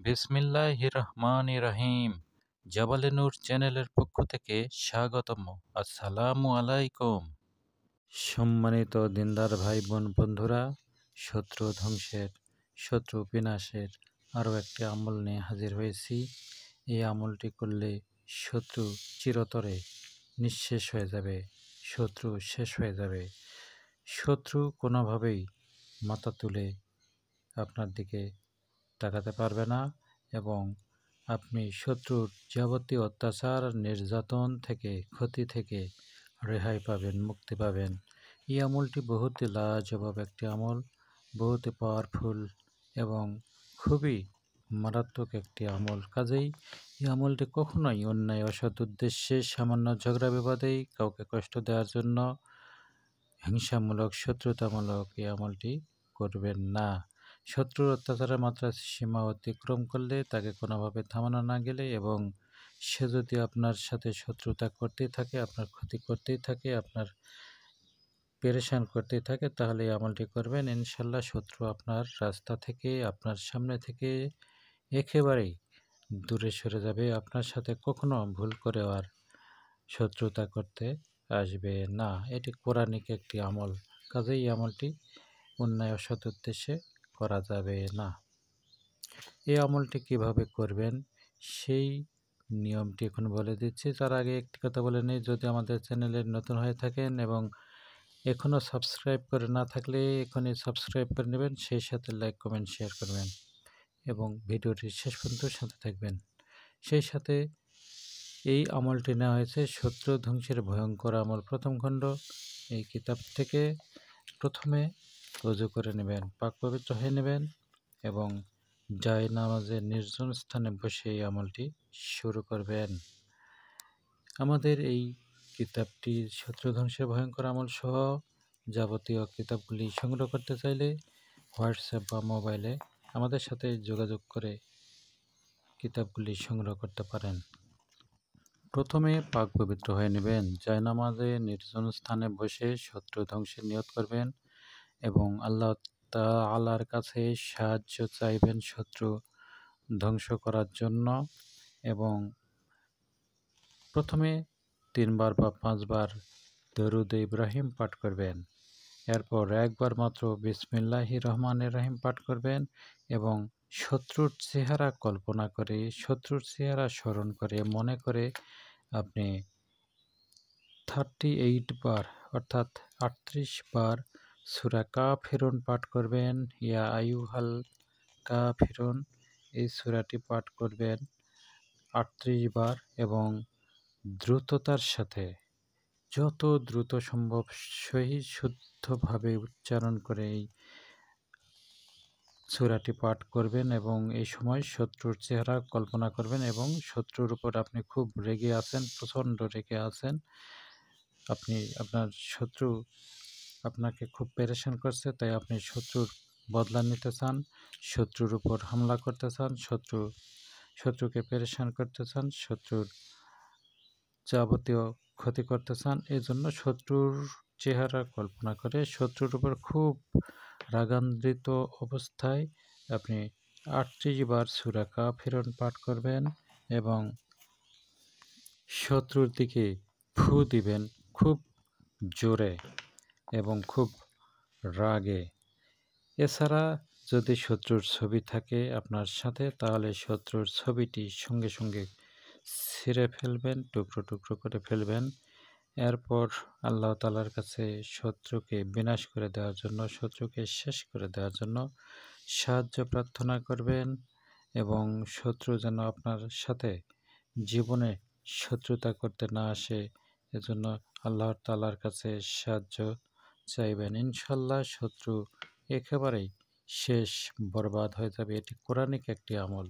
বিসমিল্লাহির রহমানির রহিম। জাবালে নূর চ্যানেলের পক্ষ থেকে স্বাগতম। আসসালামু আলাইকুম। সম্মানিত দিনদার ভাই বোন বন্ধুরা, শত্রু ধ্বংসের, শত্রু বিনাশের আরও একটি আমল নিয়ে হাজির হয়েছি। এই আমলটি করলে শত্রু চিরতরে নিঃশেষ হয়ে যাবে, শত্রু শেষ হয়ে যাবে। শত্রু কোনোভাবেই মাথা তুলে আপনার দিকে তাকাতে পারবে না এবং আপনি শত্রুর যাবতীয় অত্যাচার, নির্যাতন থেকে, ক্ষতি থেকে রেহাই পাবেন, মুক্তি পাবেন। এই আমলটি বহুতই লাজবাব একটি আমল, বহুতই পাওয়ারফুল এবং খুবই মারাত্মক একটি আমল। কাজেই এই আমলটি কখনোই অন্যায় অসৎ উদ্দেশ্যে, সামান্য ঝগড়া বিবাদেই কাউকে কষ্ট দেওয়ার জন্য হিংসামূলক, শত্রুতামূলক এই আমলটি করবেন না। শত্রুর অত্যাচারের মাত্রা সীমা অতিক্রম করলে, তাকে কোনোভাবে থামানো না গেলে এবং সে যদি আপনার সাথে শত্রুতা করতেই থাকে, আপনার ক্ষতি করতেই থাকে, আপনার পেরেশান করতেই থাকে, তাহলে এই আমলটি করবেন। ইনশাল্লাহ শত্রু আপনার রাস্তা থেকে, আপনার সামনে থেকে একেবারেই দূরে সরে যাবে। আপনার সাথে কখনো ভুল করে আর শত্রুতা করতে আসবে না। এটি কোরআনিক একটি আমল, কাজেই এই আমলটি অন্যায় অসৎ উদ্দেশ্যে করা যাবে না। এই আমলটি কিভাবে করবেন সেই নিয়মটি এখন বলে দিচ্ছি। তার আগে একটি কথা বলে নিই, যদি আমাদের চ্যানেলে নতুন হয়ে থাকেন এবং এখনও সাবস্ক্রাইব করে না থাকলে এখনই সাবস্ক্রাইব করে নেবেন, সেই সাথে লাইক, কমেন্ট, শেয়ার করবেন এবং ভিডিওটি শেষ পর্যন্ত সাথে থাকবেন। সেই সাথে এই আমলটি নেওয়া হয়েছে শত্রু ধ্বংসের ভয়ঙ্কর আমল প্রথম খণ্ড, এই কিতাব থেকে। প্রথমে ওযু করে নেবেন, পাক পবিত্র হয়ে নেবেন এবং জায়নামাজে নির্জন স্থানে বসে এই আমলটি শুরু করবেন। আমাদের এই কিতাবটি শত্রু ধ্বংসের ভয়ঙ্কর আমল সহ যাবতীয় কিতাবগুলি সংগ্রহ করতে চাইলে হোয়াটসঅ্যাপ বা মোবাইলে আমাদের সাথে যোগাযোগ করে কিতাবগুলি সংগ্রহ করতে পারেন। প্রথমে পাক পবিত্র হয়ে নেবেন, জায়নামাজে নির্জন স্থানে বসে শত্রু ধ্বংসের নিয়ত করবেন এবং আল্লাহ তাআলার কাছে সাহায্য চাইবেন শত্রু ধ্বংস করার জন্য। এবং প্রথমে 3 বার বা 5 বার দরুদ ইব্রাহিম পাঠ করবেন। এরপর একবার মাত্র বিসমিল্লাহির রহমানির রহিম পাঠ করবেন এবং শত্রুর চেহারা কল্পনা করে, শত্রুর চেহারা স্মরণ করে, মনে করে আপনি 38 বার অর্থাৎ 38 বার সূরা কাফিরুন পাঠ করবেন। ইয়া আইয়ুহাল কাফিরুন, এই সূরাটি পাঠ করবেন 38 বার এবং দ্রুততার সাথে, যত দ্রুত সম্ভব সহি শুদ্ধভাবে উচ্চারণ করে এই সূরাটি পাঠ করবেন এবং এই সময় শত্রুর চেহারা কল্পনা করবেন এবং শত্রুর উপর আপনি খুব রেগে আছেন, প্রচণ্ড রেগে আছেন, আপনার শত্রু আপনাকে খুব পেরেশান করছে, তাই আপনি শত্রুর বদলা নিতে চান, শত্রুর উপর হামলা করতে চান, শত্রুকে পেরেশান করতে চান, শত্রুর যাবতীয় ক্ষতি করতে চান। এজন্য শত্রুর চেহারা কল্পনা করে শত্রুর উপর খুব রাগান্বিত অবস্থায় আপনি 38 বার সূরা কাফিরুন পাঠ করবেন এবং শত্রুর দিকে ফু দিবেন খুব জোরে এবং খুব রাগে। এছাড়া যদি শত্রুর ছবি থাকে আপনার সাথে, তাহলে শত্রুর ছবিটি সঙ্গে সঙ্গে ছিঁড়ে ফেলবেন, টুকরো টুকরো করে ফেলবেন। এরপর আল্লাহ তাআলার কাছে শত্রুকে বিনাশ করে দেওয়ার জন্য, শত্রুকে শেষ করে দেওয়ার জন্য সাহায্য প্রার্থনা করবেন এবং শত্রু যেন আপনার সাথে জীবনে শত্রুতা করতে না আসে, এজন্য আল্লাহ তাআলার কাছে সাহায্য চাইবেন। ইনশাল্লাহ শত্রু একেবারেই শেষ, বরবাদ হয়ে যাবে। এটি কোরআনিক একটি আমল,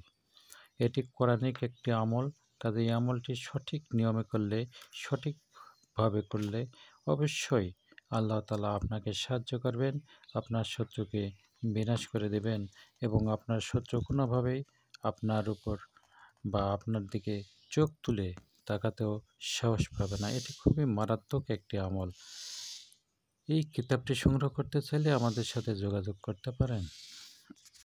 এটি কোরআনিক একটি আমল। কাজে এই আমলটি সঠিক নিয়মে করলে, সঠিকভাবে করলে অবশ্যই আল্লাহ তাআলা আপনাকে সাহায্য করবেন, আপনার শত্রুকে বিনাশ করে দেবেন এবং আপনার শত্রু কোনোভাবেই আপনার উপর বা আপনার দিকে চোখ তুলে তাকাতেও সাহস পাবে না। এটি খুবই মারাত্মক একটি আমল। এই কিতাবটি সংগ্রহ করতে চাইলে আমাদের সাথে যোগাযোগ করতে পারেন।